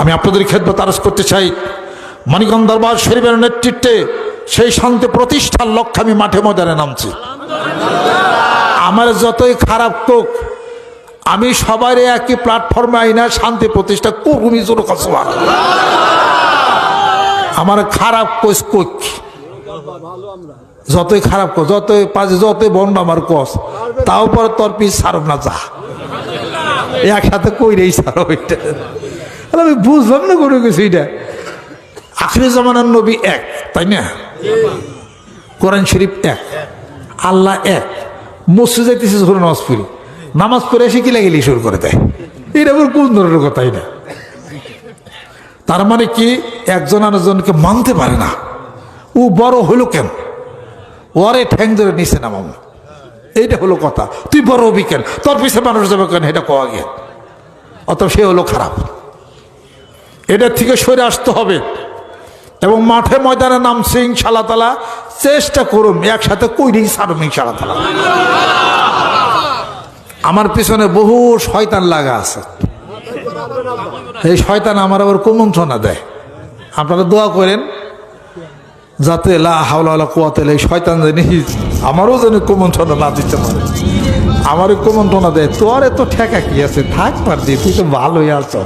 আমি আপনাদের খেদমত আরজ করতে চাই, মানিকগঞ্জ দরবার শরীফের নেতৃত্বে সেই শান্তি প্রতিষ্ঠার লক্ষ্যে আমি মাঠে ময়দানে নামছি। আমার যতই খারাপ হোক, আমি সবার একই প্ল্যাটফর্মে আইনা শান্তি প্রতিষ্ঠা করবি। আমার খারাপ কোচ কোচ যতই খারাপ কর, যতই পাঁচ, যতই বন্ড আমার কস, তাও পরে তোর পিস সারব না, যা একসাথে কইরেই সারো। এটা আমি বুঝলাম না কোনো কিছু। এটা আখিরি জামানার নবী এক, তাই না? কোরআন শরীফ এক, আল্লাহ এক। মসজিদ যাইতেছে যখন নামাজ পড়ি, নামাজ পড়ে এসে কি লাগেলি শুরু করে দেয়। এটা আবার কোন ধরনের কথা? এটা তার মানে কি একজন আরেকজনকে মানতে পারে না। ও বড় হইল কেন? ওরে ঠ্যাং ধরে নিচে নামাম, এইটা হলো কথা। তুই বড় হবি কেন? তোর পিছিয়ে মানুষ যাবে কেন? এটা কোয়া গিয়া, অত সে হলো খারাপ। এটার থেকে সরে আসতে হবে এবং মাঠে ময়দানে নামছে ইনশাআল্লাহ তাআলা। চেষ্টা করুন একসাথে কইরেই সারুন ইনশাআল্লাহ তাআলা। আমার পিছনে বহু শয়তান লাগা আছে। এই শয়তান আমার আবার কুমন্ত্রণা দেয়। আপনারা দোয়া করেন যাতে লা হাওলা ওয়ালা কুওয়াতা ইল্লা বিল্লাহ, শয়তান জানি আমারও যেন কুমন্ত্রণা না দিতে পারে। আমারও কুমন্ত্রণা দেয়, তোর এত ঠেকা কি আছে, থাক পার দি, তুই তো ভালোই আছো।